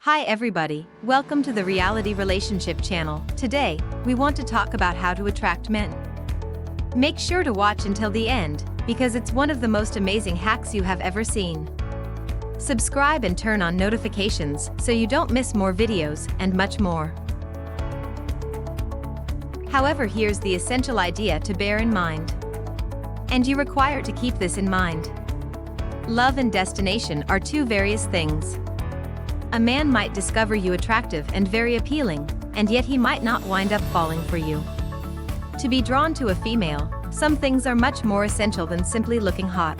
Hi everybody, welcome to the Reality Relationship channel. Today, we want to talk about how to attract men. Make sure to watch until the end, because it's one of the most amazing hacks you have ever seen. Subscribe and turn on notifications so you don't miss more videos and much more. However, here's the essential idea to bear in mind. And you require to keep this in mind. Love and destination are two various things. A man might discover you attractive and very appealing, and yet he might not wind up falling for you. To be drawn to a female, some things are much more essential than simply looking hot.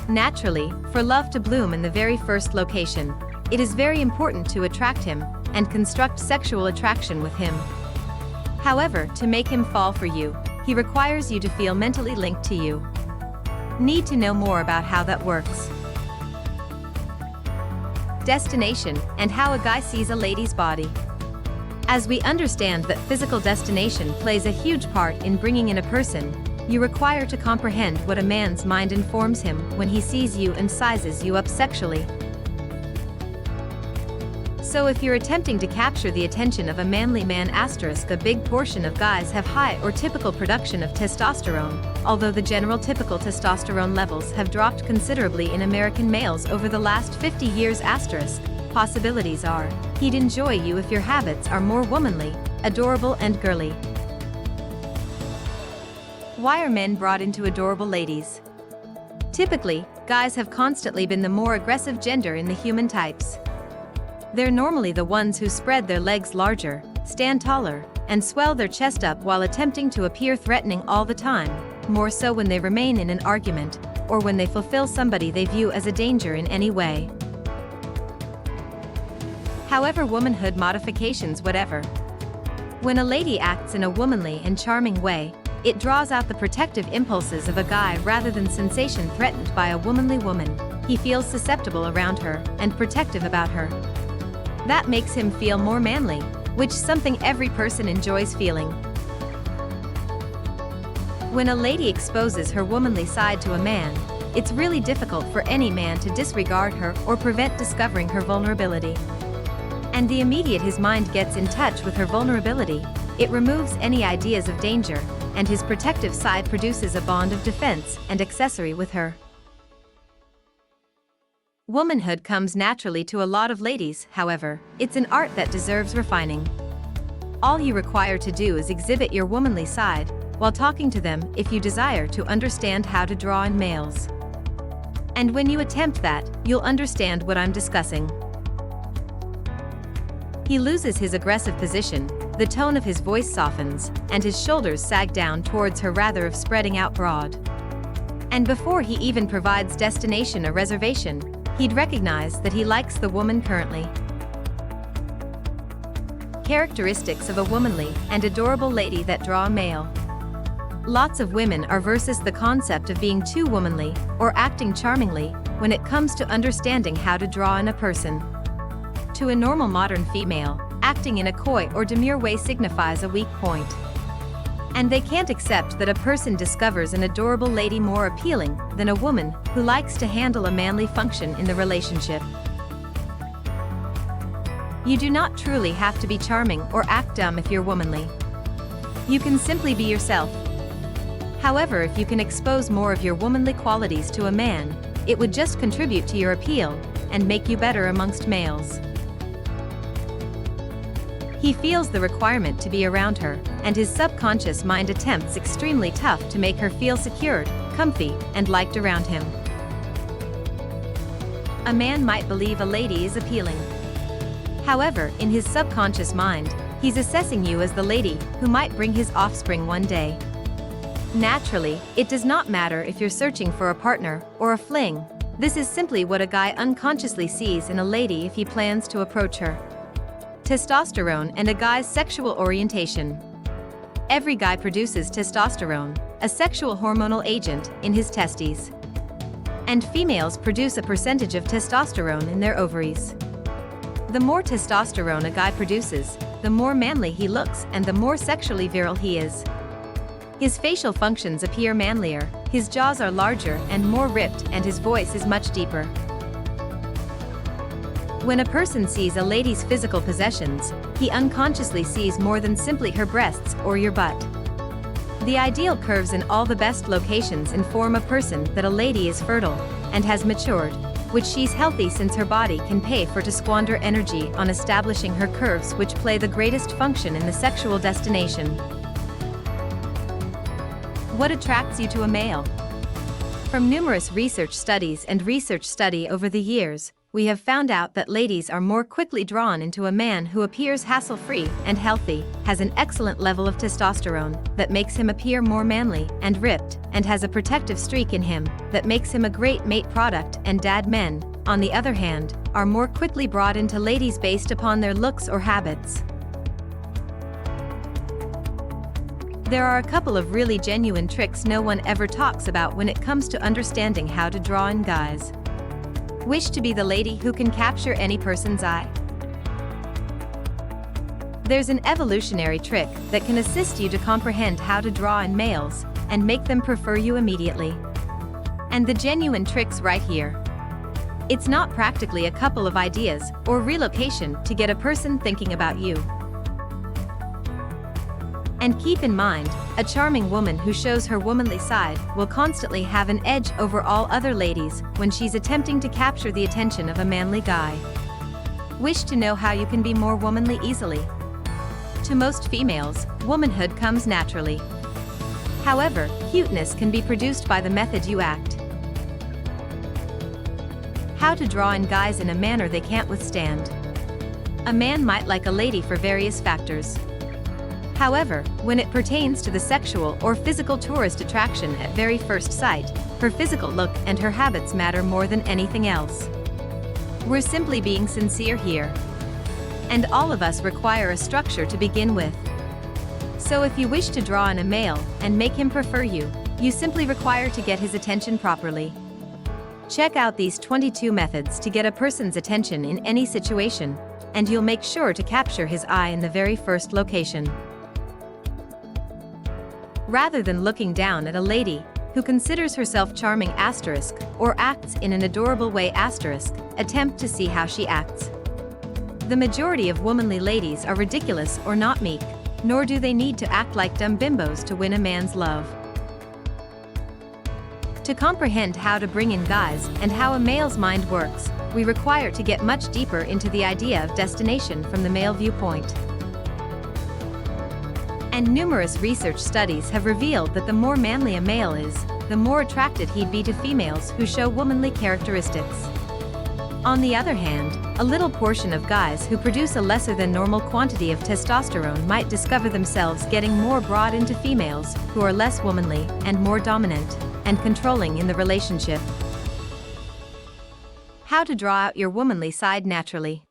Naturally, for love to bloom in the very first location, it is very important to attract him and construct sexual attraction with him. However, to make him fall for you, he requires you to feel mentally linked to you. Need to know more about how that works. Destination, and how a guy sees a lady's body. As we understand that physical destination plays a huge part in bringing in a person, you require to comprehend what a man's mind informs him when he sees you and sizes you up sexually. So if you're attempting to capture the attention of a manly man *, a big portion of guys have high or typical production of testosterone, although the general typical testosterone levels have dropped considerably in American males over the last 50 years *. Possibilities are, he'd enjoy you if your habits are more womanly, adorable and girly. Why are men brought into adorable ladies? Typically, guys have constantly been the more aggressive gender in the human types. They're normally the ones who spread their legs larger, stand taller, and swell their chest up while attempting to appear threatening all the time, more so when they remain in an argument, or when they fulfill somebody they view as a danger in any way. However, womanhood modifications whatever. When a lady acts in a womanly and charming way, it draws out the protective impulses of a guy rather than sensation threatened by a womanly woman. He feels susceptible around her and protective about her. That makes him feel more manly, which is something every person enjoys feeling. When a lady exposes her womanly side to a man, it's really difficult for any man to disregard her or prevent discovering her vulnerability. And the immediate his mind gets in touch with her vulnerability, it removes any ideas of danger, and his protective side produces a bond of defense and accessory with her. Womanhood comes naturally to a lot of ladies, however, it's an art that deserves refining. All you require to do is exhibit your womanly side, while talking to them if you desire to understand how to draw in males. And when you attempt that, you'll understand what I'm discussing. He loses his aggressive position, the tone of his voice softens, and his shoulders sag down towards her rather of spreading out broad. And before he even provides destination a reservation, he'd recognize that he likes the woman currently. Characteristics of a womanly and adorable lady that draw a male. Lots of women are versus the concept of being too womanly or acting charmingly when it comes to understanding how to draw in a person. To a normal modern female, acting in a coy or demure way signifies a weak point. And they can't accept that a person discovers an adorable lady more appealing than a woman who likes to handle a manly function in the relationship. You do not truly have to be charming or act dumb if you're womanly. You can simply be yourself. However, if you can expose more of your womanly qualities to a man, it would just contribute to your appeal and make you better amongst males. He feels the requirement to be around her, and his subconscious mind attempts extremely tough to make her feel secured, comfy, and liked around him. A man might believe a lady is appealing. However, in his subconscious mind, he's assessing you as the lady who might bring his offspring one day. Naturally, it does not matter if you're searching for a partner or a fling. This is simply what a guy unconsciously sees in a lady if he plans to approach her. Testosterone and a guy's sexual orientation. Every guy produces testosterone, a sexual hormonal agent, in his testes. And females produce a percentage of testosterone in their ovaries. The more testosterone a guy produces, the more manly he looks and the more sexually virile he is. His facial functions appear manlier, his jaws are larger and more ripped, and his voice is much deeper. When a person sees a lady's physical possessions, he unconsciously sees more than simply her breasts or your butt. The ideal curves in all the best locations inform a person that a lady is fertile and has matured, which she's healthy since her body can pay for to squander energy on establishing her curves, which play the greatest function in the sexual destination. What attracts you to a male? From numerous research studies and research study over the years, we have found out that ladies are more quickly drawn into a man who appears hassle-free and healthy, has an excellent level of testosterone that makes him appear more manly and ripped, and has a protective streak in him that makes him a great mate product. And dad men, on the other hand, are more quickly brought into ladies based upon their looks or habits. There are a couple of really genuine tricks no one ever talks about when it comes to understanding how to draw in guys. Wish to be the lady who can capture any person's eye? There's an evolutionary trick that can assist you to comprehend how to draw in males and make them prefer you immediately. And the genuine trick's right here. It's not practically a couple of ideas or relocation to get a person thinking about you. And keep in mind, a charming woman who shows her womanly side will constantly have an edge over all other ladies when she's attempting to capture the attention of a manly guy. Wish to know how you can be more womanly easily? To most females, womanhood comes naturally. However, cuteness can be produced by the method you act. How to draw in guys in a manner they can't withstand. A man might like a lady for various factors. However, when it pertains to the sexual or physical tourist attraction at very first sight, her physical look and her habits matter more than anything else. We're simply being sincere here. And all of us require a structure to begin with. So if you wish to draw in a male and make him prefer you, you simply require to get his attention properly. Check out these 22 methods to get a person's attention in any situation, and you'll make sure to capture his eye in the very first location. Rather than looking down at a lady who considers herself charming or acts in an adorable way attempt to see how she acts. The majority of womanly ladies are ridiculous or not meek, nor do they need to act like dumb bimbos to win a man's love. To comprehend how to bring in guys and how a male's mind works, we require to get much deeper into the idea of destination from the male viewpoint. And numerous research studies have revealed that the more manly a male is, the more attracted he'd be to females who show womanly characteristics. On the other hand, a little portion of guys who produce a lesser than normal quantity of testosterone might discover themselves getting more brought into females who are less womanly and more dominant and controlling in the relationship. How to draw out your womanly side naturally.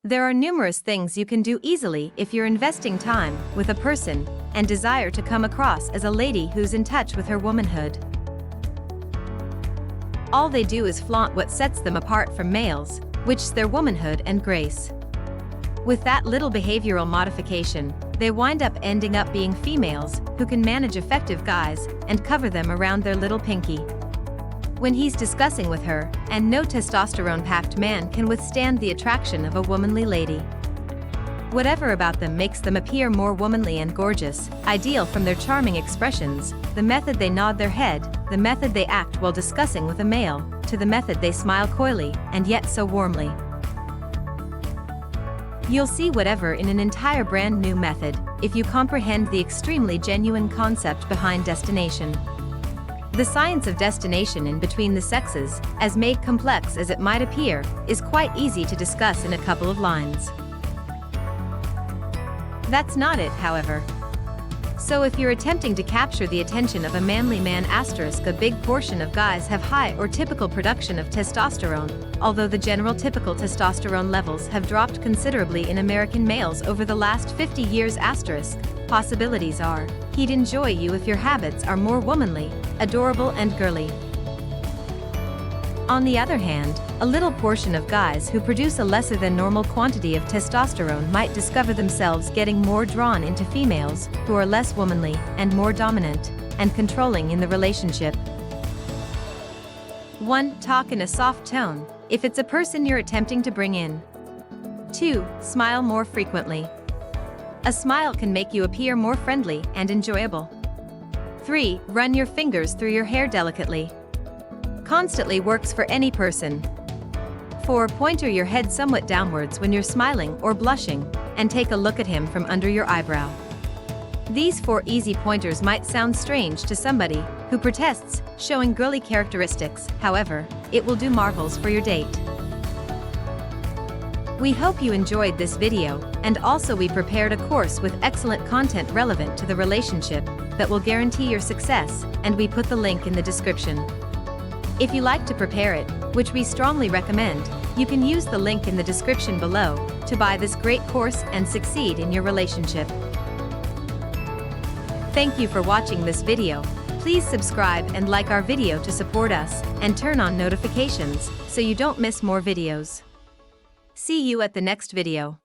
There are numerous things you can do easily if you're investing time with a person and desire to come across as a lady who's in touch with her womanhood. All they do is flaunt what sets them apart from males, which is their womanhood and grace. With that little behavioral modification, they wind up ending up being females who can manage effective guys and cover them around their little pinky. When he's discussing with her, and no testosterone-packed man can withstand the attraction of a womanly lady. Whatever about them makes them appear more womanly and gorgeous, ideal from their charming expressions, the method they nod their head, the method they act while discussing with a male, to the method they smile coyly, and yet so warmly. You'll see whatever in an entire brand new method, if you comprehend the extremely genuine concept behind destination. The science of destination in between the sexes, as made complex as it might appear, is quite easy to discuss in a couple of lines. That's not it, however. So if you're attempting to capture the attention of a manly man *, a big portion of guys have high or typical production of testosterone, although the general typical testosterone levels have dropped considerably in American males over the last 50 years *. Possibilities are, he'd enjoy you if your habits are more womanly, adorable and girly. On the other hand, a little portion of guys who produce a lesser than normal quantity of testosterone might discover themselves getting more drawn into females who are less womanly and more dominant and controlling in the relationship. 1. Talk in a soft tone, if it's a person you're attempting to bring in. 2. Smile more frequently. A smile can make you appear more friendly and enjoyable. 3. Run your fingers through your hair delicately. Constantly works for any person. 4. Pointer your head somewhat downwards when you're smiling or blushing, and take a look at him from under your eyebrow. These 4 easy pointers might sound strange to somebody who protests showing girly characteristics, however, it will do marvels for your date. We hope you enjoyed this video, and also we prepared a course with excellent content relevant to the relationship that will guarantee your success, and we put the link in the description. If you like to prepare it, which we strongly recommend, you can use the link in the description below to buy this great course and succeed in your relationship. Thank you for watching this video. Please subscribe and like our video to support us, and turn on notifications so you don't miss more videos. See you at the next video.